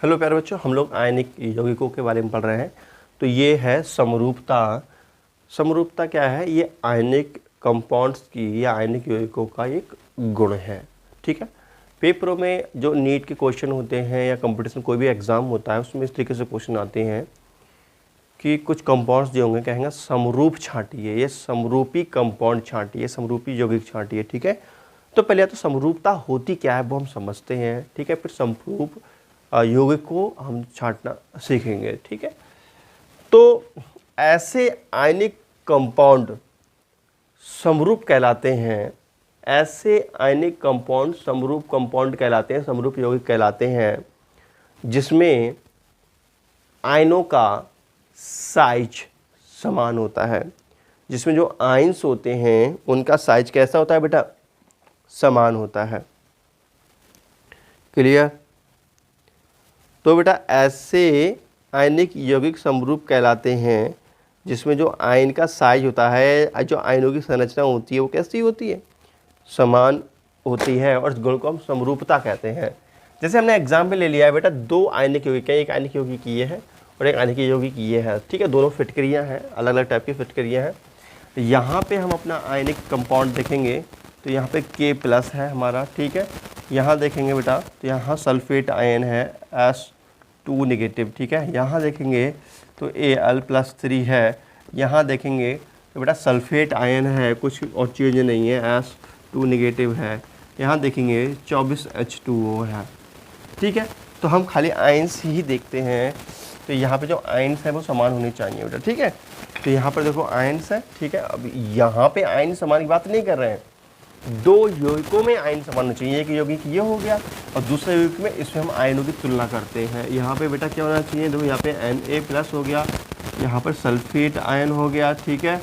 Hello प्यारे बच्चों, हम लोग आयनिक यौगिकों के बारे में पढ़ रहे हैं। तो ये है समरूपता। समरूपता क्या है? ये आयनिक कंपाउंड्स की या आयनिक यौगिकों का एक गुण है। ठीक है, पेपरों में जो नीट के क्वेश्चन होते हैं या कंपटीशन कोई भी एग्ज़ाम होता है उसमें इस तरीके से क्वेश्चन आते हैं कि कुछ कंपाउंड्स जो होंगे कहेंगे समरूप छांटिए, ये समरूपी कंपाउंड छांटिए, समरूपी यौगिक छांटिए। ठीक है, तो पहले तो समरूपता होती क्या है वो हम समझते हैं। ठीक है, फिर समरूप यौगिक को हम छांटना सीखेंगे। ठीक है, तो ऐसे आयनिक कंपाउंड समरूप कहलाते हैं। ऐसे आयनिक कंपाउंड समरूप कंपाउंड कहलाते हैं, समरूप यौगिक कहलाते हैं जिसमें आयनों का साइज समान होता है। जिसमें जो आयंस होते हैं उनका साइज कैसा होता है बेटा? समान होता है। क्लियर? तो बेटा ऐसे आयनिक यौगिक समरूप कहलाते हैं जिसमें जो आयन का साइज होता है, जो आयनों की संरचना होती है वो कैसी होती है? समान होती है, और इस गुण को हम समरूपता कहते हैं। जैसे हमने एग्जाम्पल ले लिया है बेटा, दो आयनिक यौगिक है, एक आयनिक यौगिक ये है और एक आयनिक यौगिक ये है। ठीक है, दोनों फिटकरियाँ हैं, अलग अलग टाइप की फिटकरियाँ हैं। यहाँ पे हम अपना आयनिक कंपाउंड देखेंगे तो यहाँ पे K+ है हमारा। ठीक है, यहाँ देखेंगे बेटा तो यहाँ सल्फेट आयन है S2 नेगेटिव। ठीक है, यहाँ देखेंगे तो Al+3 है। यहाँ देखेंगे तो बेटा सल्फेट आयन है, कुछ और चीज़ नहीं है, S2 नेगेटिव है। यहाँ देखेंगे 24H2O है। ठीक है, तो हम खाली आयन्स ही देखते हैं, तो यहाँ पे जो आयन्स है वो समान होनी चाहिए बेटा। ठीक है, तो यहाँ पर देखो आयन्स है। ठीक है, अब यहाँ पे आयन समान की बात नहीं कर रहे हैं, दो यौगिकों में आयन समान होना चाहिए। एक यौगिक ये हो गया और दूसरे यौगिक में इसमें हम आयनों की तुलना करते हैं। यहाँ पे बेटा क्या होना चाहिए? देखो यहाँ पे Na+ हो गया, यहाँ पर सल्फेट आयन हो गया। ठीक है,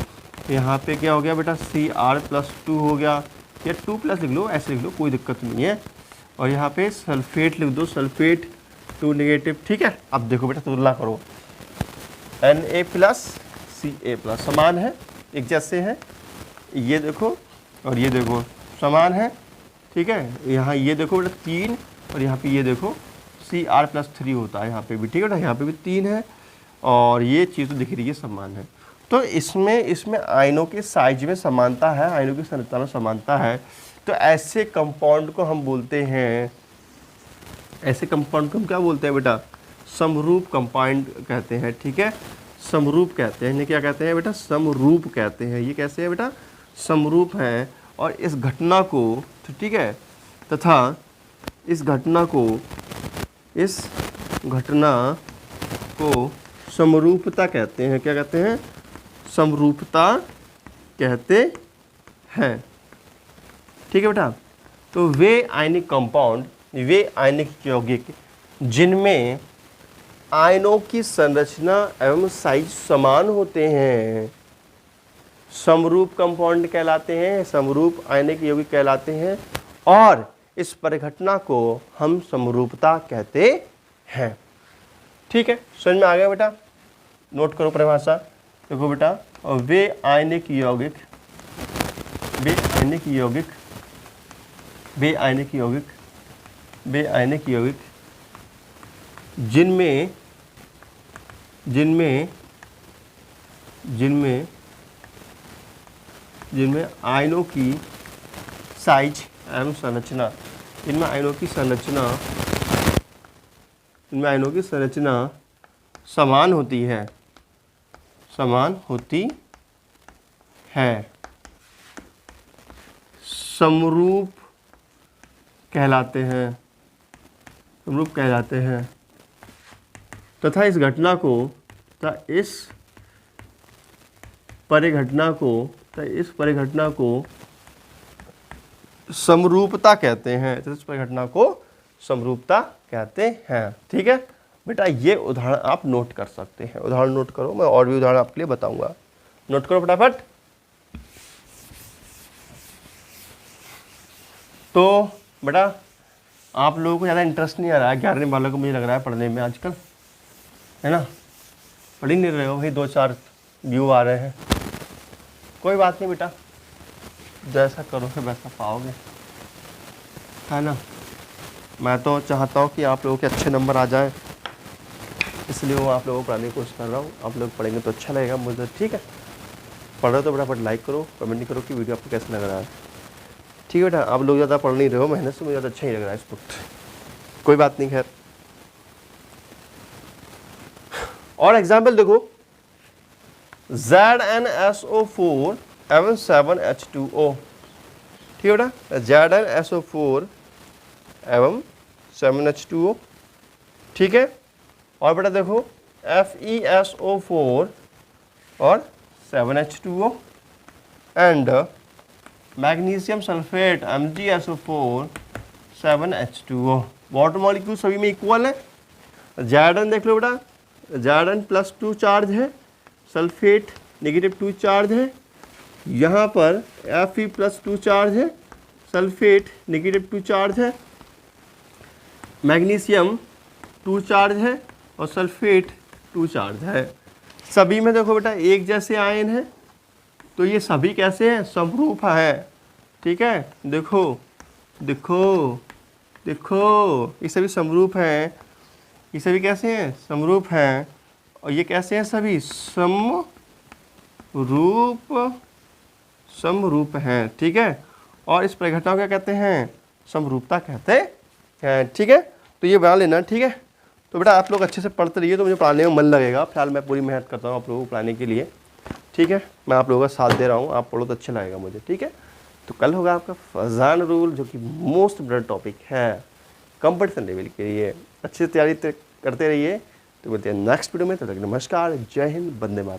यहाँ पे क्या हो गया बेटा? Cr+2 हो गया, या 2+ लिख लो, ऐसे लिख लो, कोई दिक्कत नहीं है। और यहाँ पे सल्फेट लिख दो, सल्फेट 2 नेगेटिव। ठीक है, अब देखो बेटा तुलना करो, Na+ Ca+ समान है, एक जैसे हैं। ये देखो और ये देखो समान है। ठीक है, यहाँ ये देखो बेटा 3 और यहाँ पे ये देखो Cr+3 होता है यहाँ पे भी। ठीक है बेटा, यहाँ पे भी 3 है और ये चीज़ तो दिख रही है समान है। तो इसमें आयनों के साइज में समानता है, आयनों की संरचना में समानता है। तो ऐसे कंपाउंड को हम बोलते हैं, ऐसे कंपाउंड को हम क्या बोलते हैं बेटा? समरूप कंपाउंड कहते हैं। ठीक है, समरूप कहते हैं। इन्हें क्या कहते हैं बेटा? समरूप कहते हैं। ये कैसे है बेटा? समरूप हैं। और इस घटना को, ठीक है, तथा इस घटना को समरूपता कहते हैं। क्या कहते हैं? समरूपता कहते हैं। ठीक है बेटा, तो वे आयनिक कंपाउंड, वे आयनिक यौगिक जिनमें आयनों की संरचना एवं साइज समान होते हैं समरूप कंपाउंड कहलाते हैं, समरूप आयनिक यौगिक कहलाते हैं। और इस परिघटना को हम समरूपता कहते हैं। ठीक है, समझ में आ गया बेटा? नोट करो परिभाषा। देखो बेटा, वे आयनिक यौगिक जिनमें आयनों की साइज एवं संरचना, इनमें आयनों की संरचना समान होती है, समरूप कहलाते हैं। तथा इस परिघटना को समरूपता कहते हैं। तो इस परिघटना को समरूपता कहते हैं। ठीक है बेटा, ये उदाहरण आप नोट कर सकते हैं। उदाहरण नोट करो, मैं और भी उदाहरण आपके लिए बताऊंगा। नोट करो फटाफट। तो बेटा आप लोगों को ज़्यादा इंटरेस्ट नहीं आ रहा है 11वीं वालों को, मुझे लग रहा है पढ़ने में आजकल, है ना? पढ़ ही नहीं रहे हो भाई, 2-4 व्यू आ रहे हैं। कोई बात नहीं बेटा, जैसा करोगे वैसा पाओगे, है ना? मैं तो चाहता हूँ कि आप लोगों के अच्छे नंबर आ जाएं। इसलिए वो आप लोगों को पढ़ाने की कोशिश कर रहा हूँ। आप लोग पढ़ेंगे तो अच्छा लगेगा मुझे, ठीक है। पढ़ रहे हो तो फटाफट लाइक करो, कमेंट नहीं करो कि वीडियो आपको कैसा लग रहा है, ठीक है बेटा। आप लोग ज़्यादा पढ़ नहीं रहे हो मेहनत से, मुझे ज़्यादा अच्छा ही लग रहा है इस वक्त, कोई बात नहीं। खैर, और एग्जाम्पल देखो, ZnSO4 एवं 7H2O, ठीक है बेटा। ZnSO4 एवं 7H2O, ठीक है। और बेटा देखो FeSO4 और 7H2O and magnesium sulphate MgSO4 7H2O। Water molecule सभी में इक्वल है। Zn देख लो बेटा, Zn +2 चार्ज है, सल्फेट -2 चार्ज है, यहाँ पर Fe +2 चार्ज है, सल्फेट -2 चार्ज है, मैग्नीशियम 2 चार्ज है और सल्फेट 2 चार्ज है। सभी में देखो बेटा एक जैसे आयन है, तो ये सभी कैसे हैं, समरूप है, ठीक है। देखो देखो देखो, ये सभी समरूप हैं, ये सभी कैसे हैं, समरूप हैं। और ये कैसे हैं, सभी समरूप हैं, ठीक है। और इस परिघटना को क्या कहते हैं, समरूपता कहते हैं, ठीक है। तो ये बना लेना, ठीक है। तो बेटा आप लोग अच्छे से पढ़ते रहिए, तो मुझे पढ़ाने में मन लगेगा। फिलहाल मैं पूरी मेहनत करता हूँ आप लोगों को पढ़ाने के लिए, ठीक है। मैं आप लोगों का साथ दे रहा हूँ, आप पढ़ो तो अच्छा लगेगा मुझे, ठीक है। तो कल होगा आपका फजान रूल, जो कि मोस्ट इम्पोर्टेंट टॉपिक है कंपटीशन लेवल के लिए। अच्छी से तैयारी करते रहिए। तो बोलते हैं नेक्स्ट वीडियो में, तो नमस्कार, जय हिंद, वंदे मातरम।